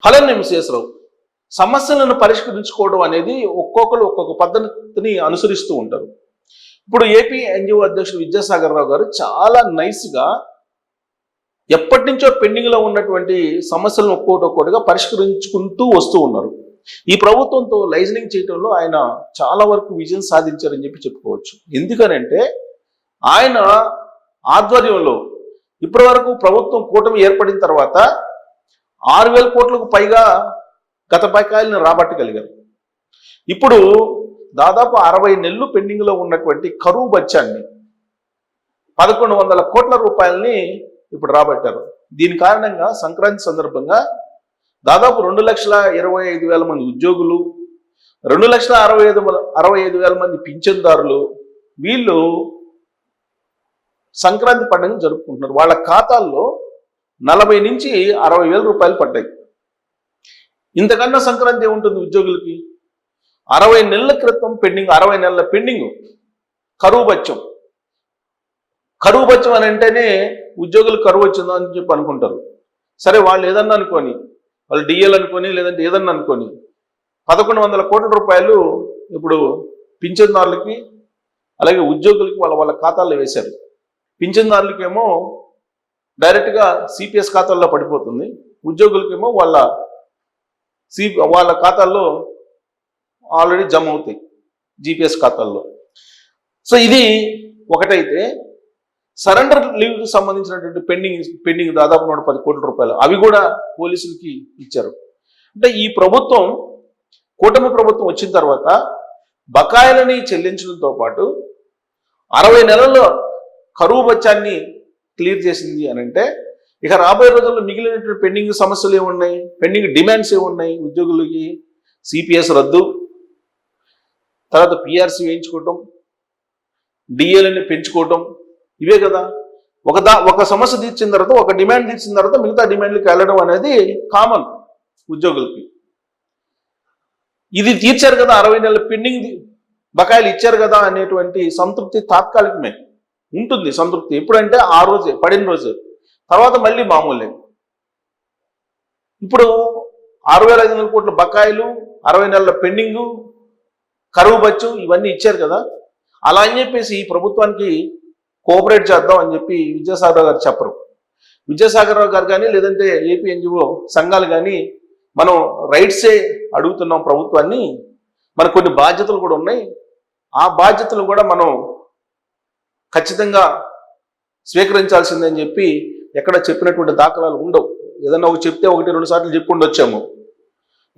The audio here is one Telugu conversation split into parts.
హలో నేను శేషరావు. సమస్యలను పరిష్కరించుకోవడం అనేది ఒక్కొక్కరు ఒక్కొక్క పద్ధతిని అనుసరిస్తూ ఉంటారు. ఇప్పుడు ఏపీ ఎన్జిఓ అధ్యక్షుడు విద్యాసాగర్ రావు గారు చాలా నైస్గా ఎప్పటి నుంచో పెండింగ్లో ఉన్నటువంటి సమస్యలను ఒక్కొక్కటిగా పరిష్కరించుకుంటూ వస్తూ ఉన్నారు. ఈ ప్రభుత్వంతో లైజనింగ్ చేయడంలో ఆయన చాలా వరకు విజయం సాధించారని చెప్పుకోవచ్చు. ఎందుకనంటే ఆయన ఆధ్వర్యంలో ఇప్పటి వరకు ప్రభుత్వం కూటమి ఏర్పడిన తర్వాత 6,000 కోట్లకు పైగా గత బకాయిలను రాబట్టగలిగారు. ఇప్పుడు దాదాపు 60 నెలలు పెండింగ్లో ఉన్నటువంటి కరువు బత్యాన్ని 1,100 కోట్ల రూపాయలని ఇప్పుడు రాబట్టారు. దీని కారణంగా సంక్రాంతి సందర్భంగా దాదాపు 2,25,000 మంది ఉద్యోగులు, 2,65,000 మంది పింఛన్దారులు వీళ్ళు సంక్రాంతి పండుగను జరుపుకుంటున్నారు. వాళ్ళ ఖాతాల్లో 40 నుంచి 60,000 రూపాయలు పడ్డాయి. ఇంతకన్నా సంక్రాంతి ఏముంటుంది ఉద్యోగులకి? 60 నెలల క్రితం పెండింగ్, 60 నెలల పెండింగ్ కరువు బత్యం. కరువు బత్యం అని అంటేనే ఉద్యోగులు కరువు వచ్చిందో అని అనుకుంటారు. సరే, వాళ్ళు ఏదన్నా అనుకొని, వాళ్ళు డిఎల్ అనుకొని, లేదంటే ఏదన్నా అనుకొని 1,100 కోట్ల రూపాయలు ఇప్పుడు పింఛన్దారులకి అలాగే ఉద్యోగులకి వాళ్ళ ఖాతాల్లో వేశారు. పింఛన్దారులకేమో డైరెక్ట్గా సిపిఎస్ ఖాతాల్లో పడిపోతుంది, ఉద్యోగులకేమో వాళ్ళ ఖాతాల్లో ఆల్రెడీ జమ అవుతాయి జిపిఎస్ ఖాతాల్లో. సో ఇది ఒకటైతే, సరెండర్ లీవ్కి సంబంధించినటువంటి పెండింగ్ దాదాపు 110 కోట్ల రూపాయలు అవి కూడా పోలీసులకి ఇచ్చారు. అంటే ఈ ప్రభుత్వం, కూటమి ప్రభుత్వం వచ్చిన తర్వాత బకాయిలని చెల్లించడంతో పాటు 60 నెలల్లో కరువు బత్యాన్ని క్లియర్ చేసింది అని అంటే, ఇక రాబోయే రోజుల్లో మిగిలినటువంటి పెండింగ్ సమస్యలు ఏమున్నాయి, పెండింగ్ డిమాండ్స్ ఏమున్నాయి? ఉద్యోగులకి సిపిఎస్ రద్దు, తర్వాత పిఆర్సీ వేయించుకోవటం, డిఏలని పెంచుకోవటం, ఇవే కదా. ఒక సమస్య తీర్చిన తర్వాత, ఒక డిమాండ్ తీర్చిన తర్వాత మిగతా డిమాండ్లకు వెళ్ళడం అనేది కామన్ ఉద్యోగులకి. ఇది తీర్చారు కదా, 60 నెలల పెండింగ్ బకాయిలు ఇచ్చారు కదా అనేటువంటి సంతృప్తి తాత్కాలికమే ఉంటుంది. సంతృప్తి ఎప్పుడంటే ఆ రోజే, పడిన రోజే, తర్వాత మళ్ళీ మామూలే. ఇప్పుడు 6,500 కోట్ల బకాయిలు, 60 నెలల పెండింగు, కరువు బచ్చు ఇవన్నీ ఇచ్చారు కదా. అలా అని చెప్పేసి ఈ ప్రభుత్వానికి కోఆపరేట్ చేద్దాం అని చెప్పి విద్యాసాగర్ రావు గారు చెప్పరు. విద్యాసాగర్ రావు గారు కానీ, లేదంటే ఏపీ ఎన్జిఓ సంఘాలు కానీ, మనం రైట్సే అడుగుతున్నాం ప్రభుత్వాన్ని, మనకు కొన్ని బాధ్యతలు కూడా ఉన్నాయి, ఆ బాధ్యతలు కూడా మనం ఖచ్చితంగా స్వీకరించాల్సిందని చెప్పి ఎక్కడ చెప్పినటువంటి దాఖలాలు ఉండవు. ఏదన్నా ఒక చెప్తే 1-2 సార్లు చెప్పి ఉండొచ్చాము.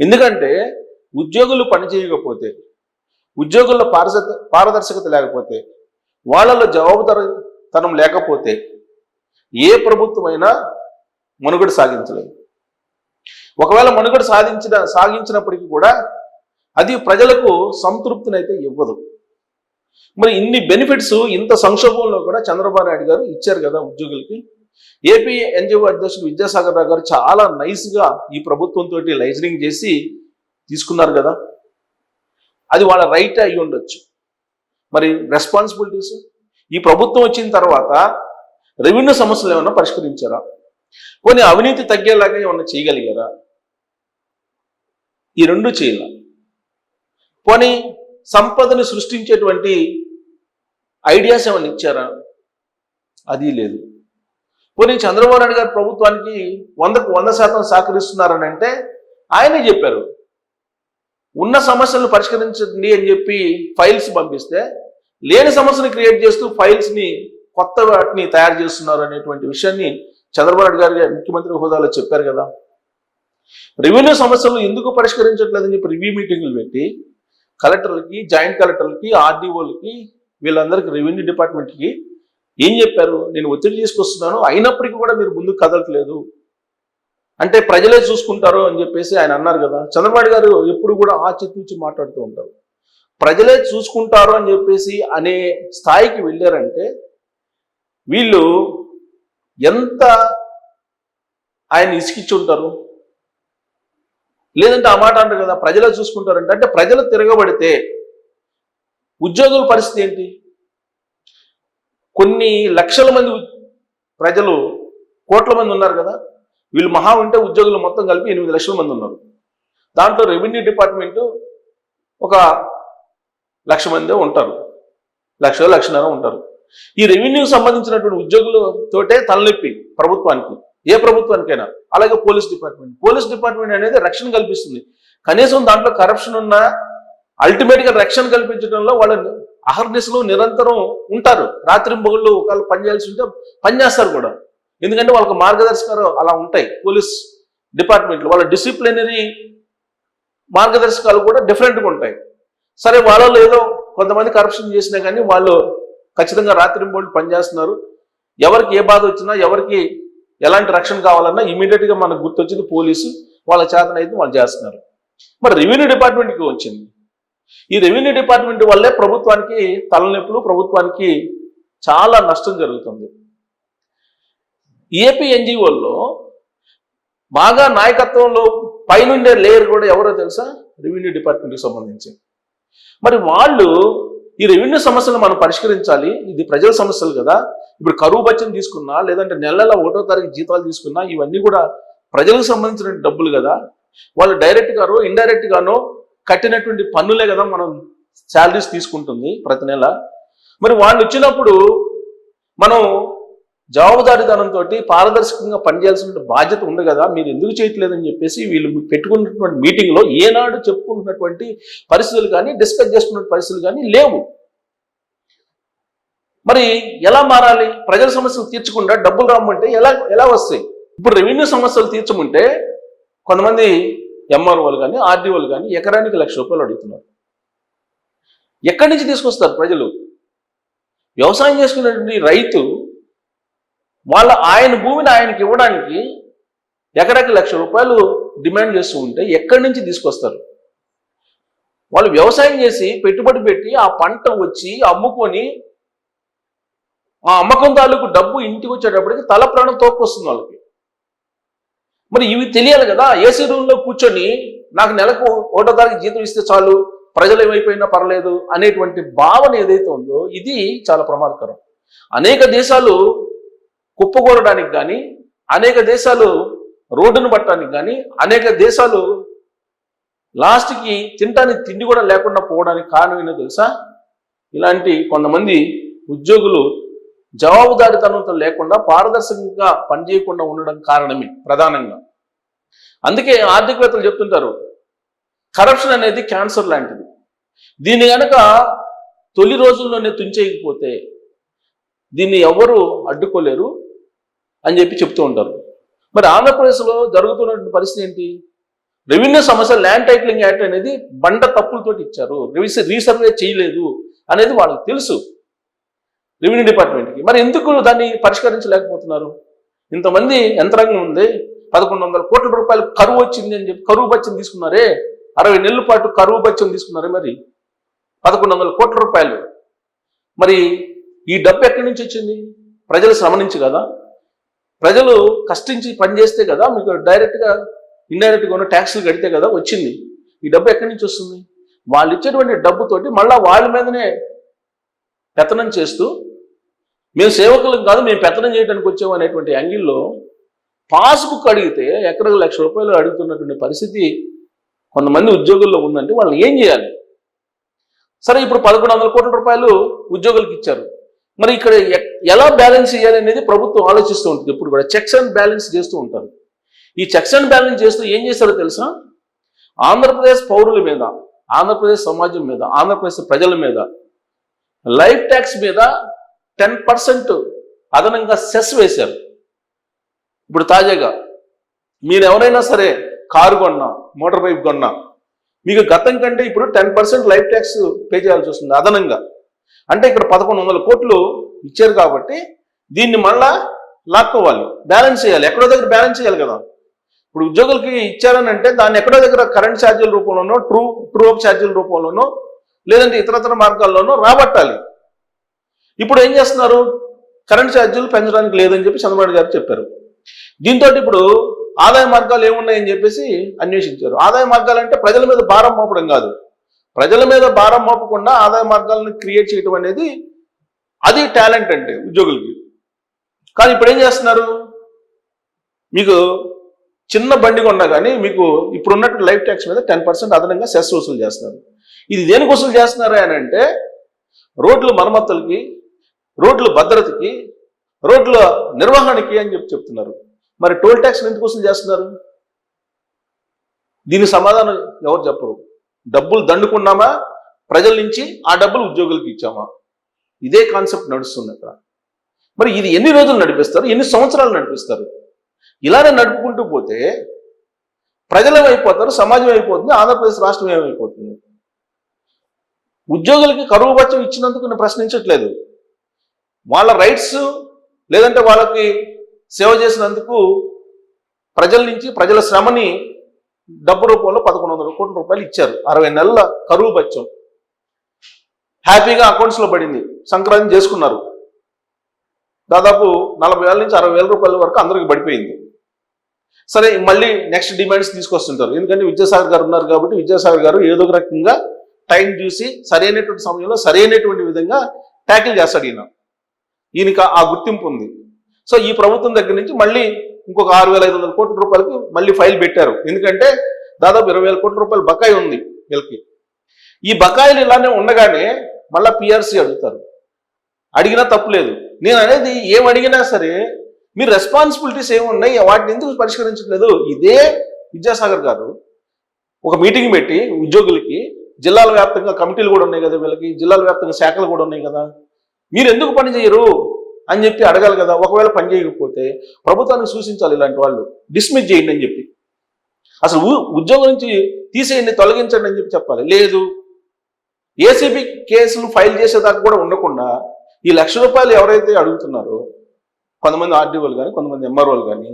ఎందుకంటే ఉద్యోగులు పనిచేయకపోతే, ఉద్యోగుల్లో పారదర్శకత లేకపోతే, వాళ్ళలో జవాబుదారీతనం లేకపోతే ఏ ప్రభుత్వమైనా మనుగడ సాగించలేదు. ఒకవేళ మనుగడ సాగించినప్పటికీ కూడా అది ప్రజలకు సంతృప్తినైతే ఇవ్వదు. మరి ఇన్ని బెనిఫిట్స్ ఇంత సంక్షోభంలో కూడా చంద్రబాబు నాయుడు గారు ఇచ్చారు కదా ఉద్యోగులకి. ఏపీ ఎన్జిఓ అధ్యక్షుడు విద్యాసాగర్ రావు గారు చాలా నైస్గా ఈ ప్రభుత్వంతో లైజనింగ్ చేసి తీసుకున్నారు కదా. అది వాళ్ళ రైట్ అయి ఉండొచ్చు. మరి రెస్పాన్సిబిలిటీస్, ఈ ప్రభుత్వం వచ్చిన తర్వాత రెవెన్యూ సమస్యలు ఏమన్నా పరిష్కరించారా? పోనీ అవినీతి తగ్గేలాగా ఏమన్నా చేయగలిగారా? ఈ రెండు చేయాల. పోనీ సంపదని సృష్టించేటువంటి ఐడియాస్ ఏమైనా ఇచ్చారా? అది లేదు. పోనీ చంద్రబాబు నాయుడు గారు ప్రభుత్వానికి 100% సహకరిస్తున్నారని అంటే ఆయనే చెప్పారు, ఉన్న సమస్యలను పరిష్కరించండి అని చెప్పి ఫైల్స్ పంపిస్తే, లేని సమస్యని క్రియేట్ చేస్తూ ఫైల్స్ని కొత్త వాటిని తయారు చేస్తున్నారు అనేటువంటి విషయాన్ని చంద్రబాబు నాయుడు గారు ముఖ్యమంత్రి హోదాలో చెప్పారు కదా. రెవెన్యూ సమస్యలు ఎందుకు పరిష్కరించట్లేదని చెప్పి రివ్యూ మీటింగులు పెట్టి కలెక్టర్లకి, జాయింట్ కలెక్టర్లకి, ఆర్డీఓలకి, వీళ్ళందరికీ, రెవెన్యూ డిపార్ట్మెంట్కి ఏం చెప్పారు? నేను ఒత్తిడి తీసుకొస్తున్నాను, అయినప్పటికీ కూడా మీరు ముందుకు కదలట్లేదు అంటే ప్రజలే చూసుకుంటారు అని చెప్పేసి ఆయన అన్నారు కదా. చంద్రబాబు గారు ఎప్పుడు కూడా ఆచితూచి మాట్లాడుతూ ఉంటారు. ప్రజలే చూసుకుంటారు అని చెప్పేసి అనే స్థాయికి వెళ్ళారంటే వీళ్ళు ఎంత ఆయన ఇసుకిచ్చి ఉంటారు. లేదంటే ఆ మాట అంటారు కదా, ప్రజలే చూసుకుంటారంటే, అంటే ప్రజలు తిరగబడితే ఉద్యోగుల పరిస్థితి ఏంటి? కొన్ని లక్షల మంది ప్రజలు, కోట్ల మంది ఉన్నారు కదా, వీళ్ళు మహా ఉంటే ఉద్యోగులు మొత్తం కలిపి 8 లక్షల మంది ఉన్నారు. దాంట్లో రెవెన్యూ డిపార్ట్మెంటు ఒక 1,00,000 మందే ఉంటారు, 1,00,000-1,50,000 ఉంటారు. ఈ రెవెన్యూకి సంబంధించినటువంటి ఉద్యోగులతోటే తలనొప్పి ప్రభుత్వానికి, ఏ ప్రభుత్వానికైనా. అలాగే పోలీస్ డిపార్ట్మెంట్ అనేది రక్షణ కల్పిస్తుంది. కనీసం దాంట్లో కరప్షన్ ఉన్నా అల్టిమేట్గా రక్షణ కల్పించడంలో వాళ్ళ అహర్నిశలు నిరంతరం ఉంటారు. రాత్రింబగళ్ళు ఒకళ్ళు పనిచేయాల్సి ఉంటే పనిచేస్తారు కూడా. ఎందుకంటే వాళ్ళకి మార్గదర్శకాలు అలా ఉంటాయి. పోలీస్ డిపార్ట్మెంట్లో వాళ్ళ డిసిప్లినరీ మార్గదర్శకాలు కూడా డిఫరెంట్గా ఉంటాయి. సరే, వాళ్ళలో ఏదో కొంతమంది కరప్షన్ చేసినా కానీ వాళ్ళు ఖచ్చితంగా రాత్రింబగళ్ళు పనిచేస్తున్నారు. ఎవరికి ఏ బాధ వచ్చినా, ఎవరికి ఎలాంటి రక్షణ కావాలన్నా ఇమీడియట్గా మనకు గుర్తొచ్చింది పోలీసు. వాళ్ళ చేతనైతే వాళ్ళు చేస్తున్నారు. మరి రెవెన్యూ డిపార్ట్మెంట్కి వచ్చింది. ఈ రెవెన్యూ డిపార్ట్మెంట్ వల్లే ప్రభుత్వానికి తలనొప్పులు, ప్రభుత్వానికి చాలా నష్టం జరుగుతుంది. ఏపీ ఎన్జిఓల్లో బాగా నాయకత్వంలో పైనుండే లేయర్ కూడా ఎవరో తెలుసా? రెవెన్యూ డిపార్ట్మెంట్కి సంబంధించి. మరి వాళ్ళు ఈ రెవెన్యూ సమస్యలు మనం పరిష్కరించాలి, ఇది ప్రజల సమస్యలు కదా. ఇప్పుడు కరువు బత్యం తీసుకున్నా, లేదంటే నెల 1వ తారీఖు జీతాలు తీసుకున్నా, ఇవన్నీ కూడా ప్రజలకు సంబంధించిన డబ్బులు కదా. వాళ్ళు డైరెక్ట్ గానో ఇండైరెక్ట్ గానో కట్టినటువంటి పన్నులే కదా మనం శాలరీస్ తీసుకుంటుంది ప్రతి నెల. మరి వాళ్ళు ఇచ్చినప్పుడు మనం జవాబుదారీతనంతో పారదర్శకంగా పనిచేయాల్సిన బాధ్యత ఉంది కదా, మీరు ఎందుకు చేయట్లేదని చెప్పేసి వీళ్ళు పెట్టుకున్నటువంటి మీటింగ్లో ఏనాడు చెప్పుకుంటున్నటువంటి పరిస్థితులు కానీ, డిస్కస్ చేసుకున్న పరిస్థితులు కానీ లేవు. మరి ఎలా మారాలి? ప్రజల సమస్యలు తీర్చకుండా డబ్బులు రమ్మంటే ఎలా వస్తాయి? ఇప్పుడు రెవెన్యూ సమస్యలు తీర్చమంటే కొంతమంది ఎంఆర్ఓలు కానీ, ఆర్డీఓలు కానీ ఎకరానికి ₹1,00,000 అడుగుతున్నారు. ఎక్కడి నుంచి తీసుకొస్తారు ప్రజలు? వ్యవసాయం చేసుకునేటువంటి రైతు ఆయన భూమిని ఆయనకి ఇవ్వడానికి ఎకరాకి ₹1,00,000 డిమాండ్ చేస్తూ ఉంటే ఎక్కడి నుంచి తీసుకొస్తారు? వాళ్ళు వ్యవసాయం చేసి పెట్టుబడి పెట్టి ఆ పంట వచ్చి అమ్ముకొని ఆ అమ్మకం తాలూకు డబ్బు ఇంటికి వచ్చేటప్పటికి తల ప్రాణం తోక్కొస్తుంది వాళ్ళకి. మరి ఇవి తెలియాలి కదా. ఏసీ రూమ్లో కూర్చొని నాకు నెలకు 1వ తారీఖు జీతం ఇస్తే చాలు, ప్రజలు ఏమైపోయినా పర్లేదు అనేటువంటి భావన ఏదైతే ఉందో ఇది చాలా ప్రమాదకరం. అనేక దేశాలు కుప్పకూరడానికి కానీ, అనేక దేశాలు రోడ్డును పట్టడానికి కానీ, అనేక దేశాలు లాస్ట్కి తినడానికి తిండి కూడా లేకుండా పోవడానికి కారణం ఏంటో తెలుసా? ఇలాంటి కొంతమంది ఉద్యోగులు జవాబుదారీతనంతో లేకుండా పారదర్శకంగా పనిచేయకుండా ఉండడం కారణమే ప్రధానంగా. అందుకే ఆర్థికవేత్తలు చెప్తుంటారు, కరప్షన్ అనేది క్యాన్సర్ లాంటిది. దీన్ని కనుక తొలి రోజుల్లోనే తుంచేయకపోతే దీన్ని ఎవరు అడ్డుకోలేరు అని చెప్తూ ఉంటారు. మరి ఆంధ్రప్రదేశ్లో జరుగుతున్నటువంటి పరిస్థితి ఏంటి? రెవెన్యూ సమస్య, ల్యాండ్ టైటిలింగ్ యాక్ట్ అనేది బండ తప్పులతో ఇచ్చారు, రీసర్వే చేయలేదు అనేది వాళ్ళకి తెలుసు రెవెన్యూ డిపార్ట్మెంట్కి. మరి ఎందుకు దాన్ని పరిష్కరించలేకపోతున్నారు? ఇంతమంది యంత్రాంగం ఉంది, 1,100 కోట్ల రూపాయలు కరువు వచ్చింది అని చెప్పి కరువు బత్యం తీసుకున్నారే, 60 నెలల పాటు కరువు బత్యం తీసుకున్నారే. మరి 1,100 కోట్ల రూపాయలు, మరి ఈ డబ్బు ఎక్కడి నుంచి వచ్చింది? ప్రజలు శ్రమ నుంచి కదా, ప్రజలు కష్టించి పనిచేస్తే కదా, మీకు డైరెక్ట్గా ఇండైరెక్ట్గా ఉన్న ట్యాక్సులు కడితే కదా వచ్చింది. ఈ డబ్బు ఎక్కడి నుంచి వస్తుంది? వాళ్ళు ఇచ్చేటువంటి డబ్బుతోటి మళ్ళీ వాళ్ళ మీదనే పెత్తనం చేస్తూ, మేము సేవకులం కాదు, మేము పెత్తనం చేయడానికి వచ్చాము అనేటువంటి యాంగిల్లో పాస్బుక్ అడిగితే ఎకరకు ₹1,00,000 అడుగుతున్నటువంటి పరిస్థితి కొంతమంది ఉద్యోగుల్లో ఉందంటే వాళ్ళని ఏం చేయాలి? సరే, ఇప్పుడు 1,100 కోట్ల రూపాయలు ఉద్యోగులకు ఇచ్చారు. మరి ఇక్కడ ఎలా బ్యాలెన్స్ చేయాలి అనేది ప్రభుత్వం ఆలోచిస్తూ ఉంటుంది. ఇప్పుడు కూడా చెక్స్ అండ్ బ్యాలెన్స్ చేస్తూ ఉంటారు. ఈ చెక్స్ అండ్ బ్యాలెన్స్ చేస్తూ ఏం చేస్తారో తెలుసా? ఆంధ్రప్రదేశ్ పౌరుల మీద, ఆంధ్రప్రదేశ్ సమాజం మీద, ఆంధ్రప్రదేశ్ ప్రజల మీద లైఫ్ ట్యాక్స్ మీద 10% అదనంగా సెస్ వేశారు. ఇప్పుడు తాజాగా మీరు ఎవరైనా సరే కారు కొన్నా, మోటార్ బైక్ కొన్నా, మీకు గతం కంటే ఇప్పుడు 10% లైఫ్ ట్యాక్స్ పే చేయాల్సి వస్తుంది అదనంగా. అంటే ఇక్కడ 1,100 కోట్లు ఇచ్చారు కాబట్టి దీన్ని మళ్ళా లాక్కోవాలి, బ్యాలెన్స్ చేయాలి, ఎక్కడో దగ్గర బ్యాలెన్స్ చేయాలి కదా. ఇప్పుడు ఉద్యోగులకి ఇచ్చారని అంటే దాన్ని ఎక్కడో దగ్గర కరెంట్ ఛార్జీల రూపంలోనో, ట్రూ అప్ ఛార్జీల రూపంలోనో, లేదంటే ఇతరతర మార్గాల్లోనో రాబట్టాలి. ఇప్పుడు ఏం చేస్తున్నారు? కరెంట్ ఛార్జీలు పెంచడానికి లేదని చెప్పి చంద్రబాబు గారు చెప్పారు. దీంతో ఇప్పుడు ఆదాయ మార్గాలు ఏమున్నాయని చెప్పేసి అన్వేషించారు. ఆదాయ మార్గాలు అంటే ప్రజల మీద భారం మోపడం కాదు, ప్రజల మీద భారం మోపకుండా ఆదాయ మార్గాలను క్రియేట్ చేయడం అనేది అది టాలెంట్ అంటే ఉద్యోగులకి. కానీ ఇప్పుడు ఏం చేస్తున్నారు? మీకు చిన్న బండి కొన్నా కానీ మీకు ఇప్పుడున్నట్టు లైఫ్ ట్యాక్స్ మీద 10% అదనంగా సెస్ వసూలు చేస్తున్నారు. ఇది దేనికి వసూలు చేస్తున్నారు అని అంటే రోడ్ల మరమ్మతులకి, రోడ్ల భద్రతకి, రోడ్ల నిర్వహణకి అని చెప్తున్నారు. మరి టోల్ ట్యాక్స్ ఎందుకు వసూలు చేస్తున్నారు? దీనికి సమాధానం ఎవరు చెప్పరు. డబ్బులు దండుకున్నామా ప్రజల నుంచి, ఆ డబ్బులు ఉద్యోగులకు ఇచ్చామా? ఇదే కాన్సెప్ట్ నడుస్తుంది అక్కడ. మరి ఇది ఎన్ని రోజులు నడిపిస్తారు, ఎన్ని సంవత్సరాలు నడిపిస్తారు? ఇలానే నడుపుకుంటూ పోతే ప్రజలు అయిపోతారు, సమాజం అయిపోతుంది, ఆంధ్రప్రదేశ్ రాష్ట్రం ఏమైపోతుంది? ఉద్యోగులకి కరువు భత్యం ఇచ్చినందుకు నేను ప్రశ్నించట్లేదు. వాళ్ళ రైట్స్ లేదంటే వాళ్ళకి సేవ చేసినందుకు ప్రజల నుంచి, ప్రజల శ్రమని డబ్బు రూపంలో 1100 కోట్ల రూపాయలు ఇచ్చారు. 60 నెలల కరువు భత్యం హ్యాపీగా అకౌంట్స్లో పడింది. సంక్రాంతి చేసుకున్నారు. దాదాపు 40,000 నుంచి 60,000 రూపాయల వరకు అందరికి పడిపోయింది. సరే, మళ్ళీ నెక్స్ట్ డిమాండ్స్ తీసుకొస్తుంటారు. ఎందుకంటే విద్యాసాగర్ గారు ఉన్నారు కాబట్టి విద్యాసాగర్ గారు ఏదో ఒక రకంగా టైం చూసి సరైనటువంటి సమయంలో సరైనటువంటి విధంగా ట్యాకిల్ చేస్తాడు. ఈయనకి ఆ గుర్తింపు ఉంది. సో ఈ ప్రభుత్వం దగ్గర నుంచి మళ్ళీ ఇంకొక 6,500 కోట్ల రూపాయలకి మళ్ళీ ఫైల్ పెట్టారు. ఎందుకంటే దాదాపు 20,000 కోట్ల రూపాయలు బకాయి ఉంది వీళ్ళకి. ఈ బకాయిలు ఇలానే ఉండగానే మళ్ళీ పిఆర్సీ అడుగుతారు. అడిగినా తప్పులేదు. నేను అనేది ఏం అడిగినా సరే మీరు రెస్పాన్సిబిలిటీస్ ఏమున్నాయి, వాటిని ఎందుకు పరిష్కరించట్లేదు? ఇదే విద్యాసాగర్ గారు ఒక మీటింగ్ పెట్టి ఉద్యోగులకి, జిల్లాల వ్యాప్తంగా కమిటీలు కూడా ఉన్నాయి కదా వీళ్ళకి, జిల్లాల వ్యాప్తంగా శాఖలు కూడా ఉన్నాయి కదా, మీరు ఎందుకు పని చేయరు అని చెప్పి అడగాలి కదా. ఒకవేళ పని చేయకపోతే ప్రభుత్వానికి సూచించాలి, ఇలాంటి వాళ్ళు డిస్మిస్ చేయండి అని చెప్పి, అసలు ఉద్యోగం నుంచి తీసేయండి, తొలగించండి అని చెప్పి చెప్పాలి. లేదు, ఏసీబీ కేసులు ఫైల్ చేసేదాకా కూడా ఉండకుండా ఈ ₹1,00,000 ఎవరైతే అడుగుతున్నారో, కొంతమంది ఆర్డీఓలు కానీ, కొంతమంది ఎంఆర్ఓలు కానీ,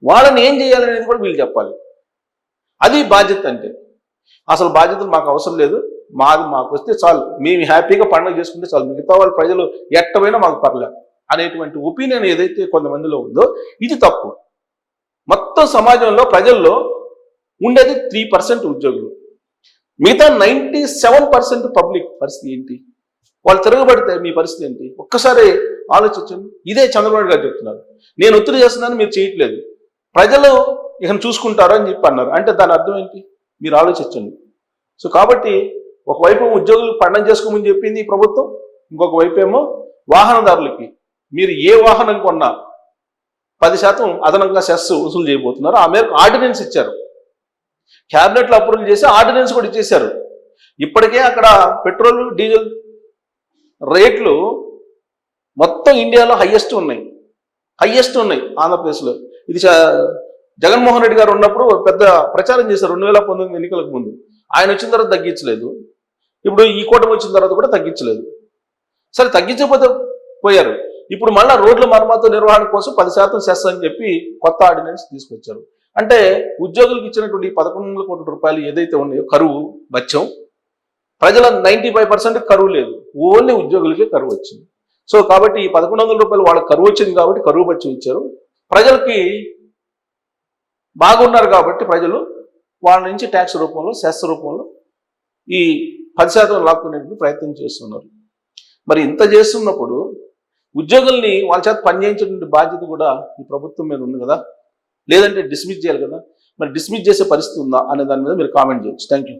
వాళ్ళని ఏం చేయాలనేది కూడా వీళ్ళు చెప్పాలి. అది బాధ్యత. అంటే అసలు బాధ్యతలు మాకు అవసరం లేదు, మాకు వస్తే చాలు, మేము హ్యాపీగా పండుగ చేసుకుంటే చాలు, మిగతా వాళ్ళ ప్రజలు ఎట్టపోయినా మాకు పర్లేదు అనేటువంటి ఒపీనియన్ ఏదైతే కొంతమందిలో ఉందో ఇది తప్పు. మొత్తం సమాజంలో ప్రజల్లో ఉండేది 3% ఉద్యోగులు, మిగతా 97% పబ్లిక్ పరిస్థితి ఏంటి? వాళ్ళు తిరగబడితే మీ పరిస్థితి ఏంటి? ఒక్కసారి ఆలోచించండి. ఇదే చంద్రబాబు గారు చెప్తున్నారు, నేను ఒత్తిడి చేస్తున్నాను, మీరు చేయట్లేదు, ప్రజలు ఇక చూసుకుంటారు అని చెప్పి అన్నారు. అంటే దాని అర్థం ఏంటి? మీరు ఆలోచించండి. సో కాబట్టి ఒకవైపు ఉద్యోగులు పండగ చేసుకోమని చెప్పింది ఈ ప్రభుత్వం, ఇంకొక వైపు ఏమో వాహనదారులకి మీరు ఏ వాహనం కొన్నా 10% అదనంగా సెస్ వసూలు చేయబోతున్నారు. ఆ మేరకు ఆర్డినెన్స్ ఇచ్చారు, క్యాబినెట్లో అప్రూవల్ చేసి ఆర్డినెన్స్ కూడా ఇచ్చేశారు. ఇప్పటికే అక్కడ పెట్రోల్ డీజిల్ రేట్లు మొత్తం ఇండియాలో హైయెస్ట్ ఉన్నాయి ఆంధ్రప్రదేశ్లో. ఇది జగన్మోహన్ రెడ్డి గారు ఉన్నప్పుడు పెద్ద ప్రచారం చేశారు 2019 ఎన్నికలకు ముందు. ఆయన వచ్చిన తర్వాత తగ్గించలేదు, ఇప్పుడు ఈ కూటమి వచ్చిన తర్వాత కూడా తగ్గించలేదు. సరే, తగ్గించకపోతే పోయారు. ఇప్పుడు మళ్ళీ రోడ్ల మరమ్మతు నిర్వహణ కోసం 10% సెస్ అని చెప్పి కొత్త ఆర్డినెన్స్ తీసుకొచ్చారు. అంటే ఉద్యోగులకు ఇచ్చినటువంటి 11,000 కోట్ల రూపాయలు ఏదైతే ఉన్నాయో కరువు భత్యం, ప్రజల 95% కరువు లేదు, ఓన్లీ ఉద్యోగులకే కరువు వచ్చింది. సో కాబట్టి ఈ 11,000 రూపాయలు వాళ్ళకి కరువు వచ్చింది కాబట్టి కరువు భత్యం ఇచ్చారు. ప్రజలకి బాగున్నారు కాబట్టి ప్రజలు వాళ్ళ నుంచి ట్యాక్స్ రూపంలో, సెస్ రూపంలో ఈ 10% లాక్కునేందుకు ప్రయత్నం చేస్తున్నారు. మరి ఇంత చేస్తున్నప్పుడు ఉద్యోగుల్ని వాళ్ళ చేత పనిచేయించేటువంటి బాధ్యత కూడా ఈ ప్రభుత్వం మీద ఉంది కదా, లేదంటే డిస్మిస్ చేయాలి కదా. మరి డిస్మిస్ చేసే పరిస్థితి ఉందా అనే దాని మీద మీరు కామెంట్ చేయొచ్చు. Thank you.